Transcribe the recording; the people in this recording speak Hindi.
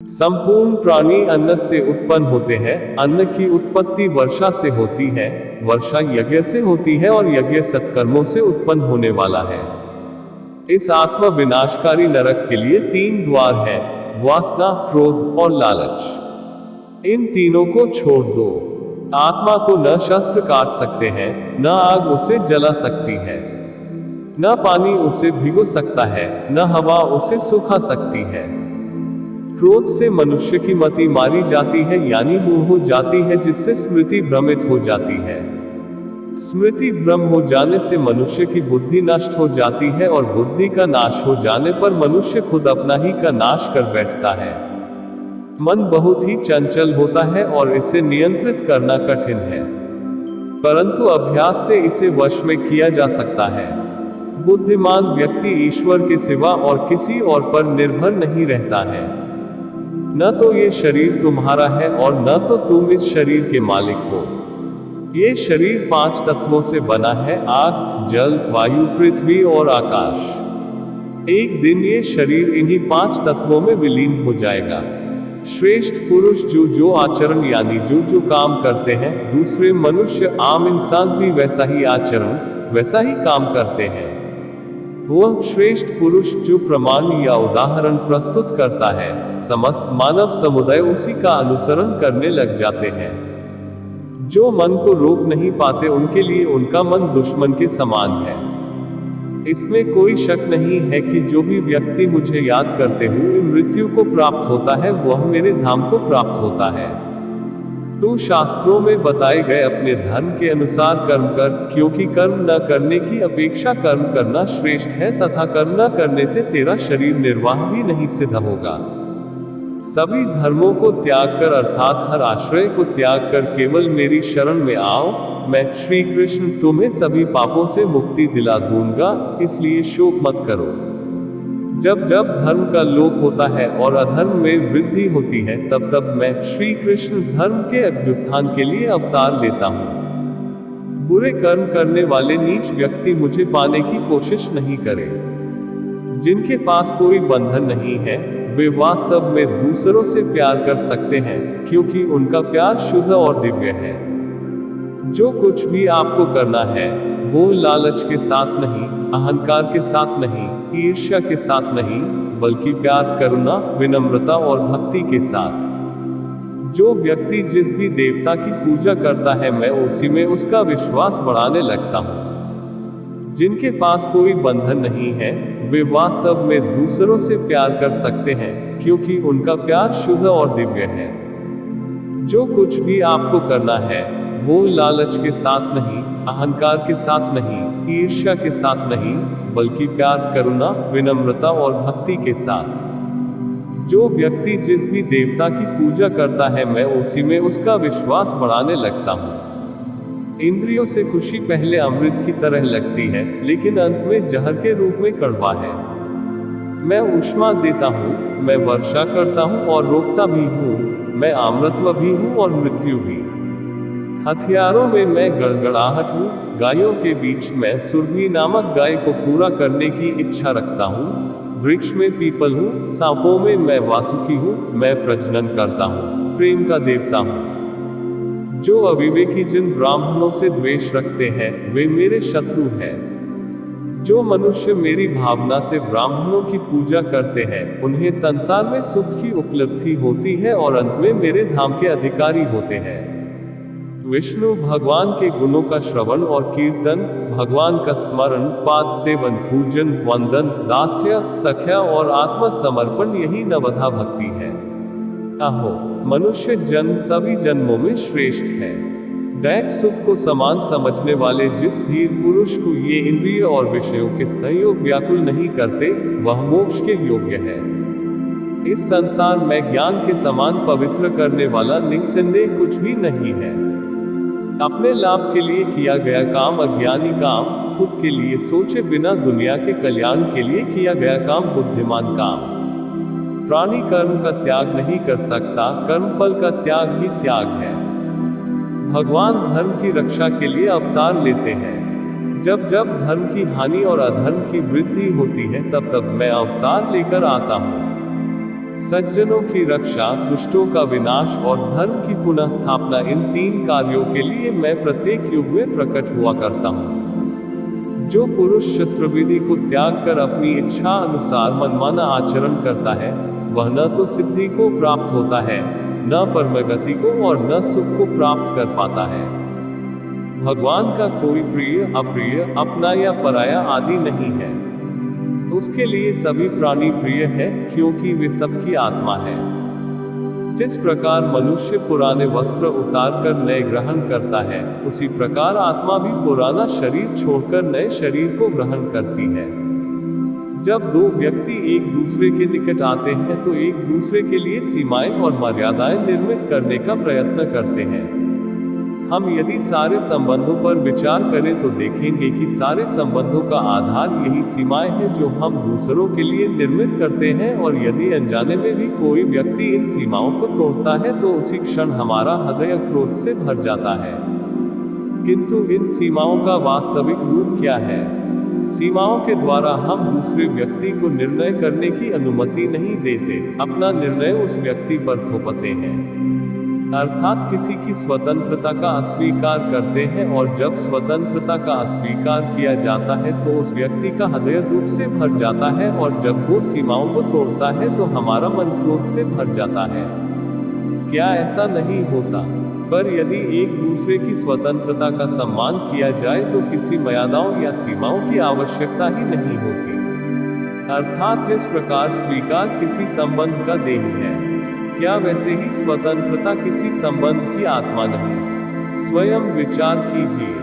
संपूर्ण प्राणी अन्न से उत्पन्न होते हैं। अन्न की उत्पत्ति वर्षा से होती है, वर्षा यज्ञ से होती है और यज्ञ सत्कर्मों से उत्पन्न होने वाला है। इस आत्म विनाशकारी नरक के लिए 3 द्वार हैं: वासना, क्रोध और लालच। इन तीनों को छोड़ दो। आत्मा को न शस्त्र काट सकते हैं, न आग उसे जला सकती है, न पानी उसे भिगो सकता है, न हवा उसे सुखा सकती है। क्रोध से मनुष्य की मति मारी जाती है, यानी मूढ़ हो जाती है, जिससे स्मृति भ्रमित हो जाती है। स्मृति भ्रम हो जाने से मनुष्य की बुद्धि नष्ट हो जाती है और बुद्धि का नाश हो जाने पर मनुष्य खुद अपना ही का नाश कर बैठता है। मन बहुत ही चंचल होता है और इसे नियंत्रित करना कठिन है, परंतु अभ्यास से इसे वश में किया जा सकता है। बुद्धिमान व्यक्ति ईश्वर के सिवा और किसी और पर निर्भर नहीं रहता है। न तो ये शरीर तुम्हारा है और न तो तुम इस शरीर के मालिक हो। ये शरीर 5 तत्वों से बना है: आग, जल, वायु, पृथ्वी और आकाश। एक दिन ये शरीर इन्हीं 5 तत्वों में विलीन हो जाएगा। श्रेष्ठ पुरुष जो आचरण यानी जो काम करते हैं, दूसरे मनुष्य आम इंसान भी वैसा ही आचरण, वैसा ही काम करते हैं। वह श्रेष्ठ पुरुष जो प्रमाण या उदाहरण प्रस्तुत करता है, समस्त मानव समुदाय उसी का अनुसरण करने लग जाते हैं। जो मन को रोक नहीं पाते, उनके लिए उनका मन दुश्मन के समान है। इसमें कोई शक नहीं है कि जो भी व्यक्ति मुझे याद करते हुए मृत्यु को प्राप्त होता है, वह मेरे धाम को प्राप्त होता है। तू शास्त्रों में बताए गए अपने धर्म के अनुसार कर्म कर, क्योंकि कर्म न करने की अपेक्षा कर्म करना श्रेष्ठ है, तथा कर्म न करने से तेरा शरीर निर्वाह भी नहीं सिद्ध होगा। सभी धर्मों को त्याग कर, अर्थात हर आश्रय को त्याग कर केवल मेरी शरण में आओ। मैं श्री कृष्ण तुम्हें सभी पापों से मुक्ति दिला दूंगा, इसलिए शोक मत करो। जब जब धर्म का लोप होता है और अधर्म में वृद्धि होती है, तब तब मैं श्री कृष्ण धर्म के अभ्युत्थान के लिए अवतार लेता हूँ। बुरे कर्म करने वाले नीच व्यक्ति मुझे पाने की कोशिश नहीं करें। जिनके पास कोई बंधन नहीं है, वे वास्तव में दूसरों से प्यार कर सकते हैं, क्योंकि उनका प्यार शुद्ध और दिव्य है। जो कुछ भी आपको करना है, वो लालच के साथ नहीं, अहंकार के साथ नहीं, ईर्ष्या के साथ नहीं, बल्कि प्यार, करुणा, विनम्रता और भक्ति के साथ। जो व्यक्ति जिस भी देवता की पूजा करता है, मैं उसी में उसका विश्वास बढ़ाने लगता हूँ। जिनके पास कोई बंधन नहीं है, वे वास्तव में दूसरों से प्यार कर सकते हैं, क्योंकि उनका प्यार शुद्ध और दिव्य है। जो कुछ भी आपको करना है, वो लालच के साथ नहीं, अहंकार के साथ नहीं, ईर्ष्या के साथ नहीं, बल्कि प्यार, करुणा, विनम्रता और भक्ति के साथ। जो व्यक्ति जिस भी देवता की पूजा करता है, मैं उसी में उसका विश्वास बढ़ाने लगता हूँ। इंद्रियों से खुशी पहले अमृत की तरह लगती है, लेकिन अंत में जहर के रूप में कड़वा है। मैं ऊष्मा देता हूँ, मैं वर्षा करता हूँ और रोकता भी हूँ, मैं अमृतत्व भी हूँ और मृत्यु भी। हथियारों में मैं गड़गड़ाहट हूँ, गायों के बीच मैं सुरभि नामक गाय को पूरा करने की इच्छा रखता हूँ। वृक्ष में पीपल हूँ, सांपों में मैं वासुकी हूँ, मैं प्रजनन करता हूँ, प्रेम का देवता हूँ। जो अविवेकी जिन ब्राह्मणों से द्वेष रखते हैं, वे मेरे शत्रु हैं। जो मनुष्य मेरी भावना से ब्राह्मणों की पूजा करते हैं, उन्हें संसार में सुख की उपलब्धि होती है और अंत में मेरे धाम के अधिकारी होते हैं। विष्णु भगवान के गुणों का श्रवण और कीर्तन, भगवान का स्मरण, पाद सेवन, पूजन, वंदन, दास्य, सख्या और आत्मसमर्पण, यही नवधा भक्ति है। अहो, मनुष्य जन्म सभी जन्मों में श्रेष्ठ है। दैहिक सुख को समान समझने वाले जिस धीर पुरुष को ये इंद्रिय और विषयों के संयोग व्याकुल नहीं करते, वह मोक्ष के योग्य है। इस संसार में ज्ञान के समान पवित्र करने वाला निस्संदेह कुछ भी नहीं है। अपने लाभ के लिए किया गया काम अज्ञानी काम, खुद के लिए सोचे बिना दुनिया के कल्याण के लिए किया गया काम बुद्धिमान काम। प्राणी कर्म का त्याग नहीं कर सकता, कर्मफल का त्याग ही त्याग है। भगवान धर्म की रक्षा के लिए अवतार लेते हैं। जब जब धर्म की हानि और अधर्म की वृद्धि होती है, तब तब मैं अवतार लेकर आता हूँ। सज्जनों की रक्षा, दुष्टों का विनाश और धर्म की पुनः स्थापना, इन 3 कार्यों के लिए मैं प्रत्येक युग में प्रकट हुआ करता हूँ। जो पुरुष शस्त्र विधि को त्याग कर अपनी इच्छा अनुसार मनमाना आचरण करता है, वह न तो सिद्धि को प्राप्त होता है, न परमगति को और न सुख को प्राप्त कर पाता है। भगवान का कोई प्रिय, अप्रिय, अपना या पराया आदि नहीं है। उसके लिए सभी प्राणी प्रिय हैं, क्योंकि वे सबकी आत्मा है। जिस प्रकार मनुष्य पुराने वस्त्र उतार कर नए ग्रहण करता है, उसी प्रकार आत्मा भी पुराना शरीर छोड़कर नए शरीर को ग्रहण करती है। जब 2 व्यक्ति एक दूसरे के निकट आते हैं तो एक दूसरे के लिए सीमाएं और मर्यादाएं निर्मित करने का प्रयत्न करते हैं। हम यदि सारे संबंधों पर विचार करें तो देखेंगे कि सारे संबंधों का आधार यही सीमाएं हैं जो हम दूसरों के लिए निर्मित करते हैं, और यदि अनजाने में भी कोई व्यक्ति इन सीमाओं को तोड़ता है तो उसी क्षण हमारा हृदय क्रोध से भर जाता है। किंतु इन सीमाओं का वास्तविक रूप क्या है? सीमाओं के द्वारा हम दूसरे व्यक्ति को निर्णय करने की अनुमति नहीं देते, अपना निर्णय उस व्यक्ति पर थोपते हैं, अर्थात किसी की स्वतंत्रता का अस्वीकार करते हैं। और जब स्वतंत्रता का अस्वीकार किया जाता है तो उस व्यक्ति का हृदय दुख से भर जाता है, और जब वो सीमाओं को तोड़ता है तो हमारा मन क्रोध से भर जाता है। क्या ऐसा नहीं होता? पर यदि एक दूसरे की स्वतंत्रता का सम्मान किया जाए तो किसी मर्यादाओं या सीमाओं की आवश्यकता ही नहीं होती। अर्थात जिस प्रकार स्वीकार किसी संबंध का देही है, क्या वैसे ही स्वतंत्रता किसी संबंध की आत्मा नहीं? स्वयं विचार कीजिए।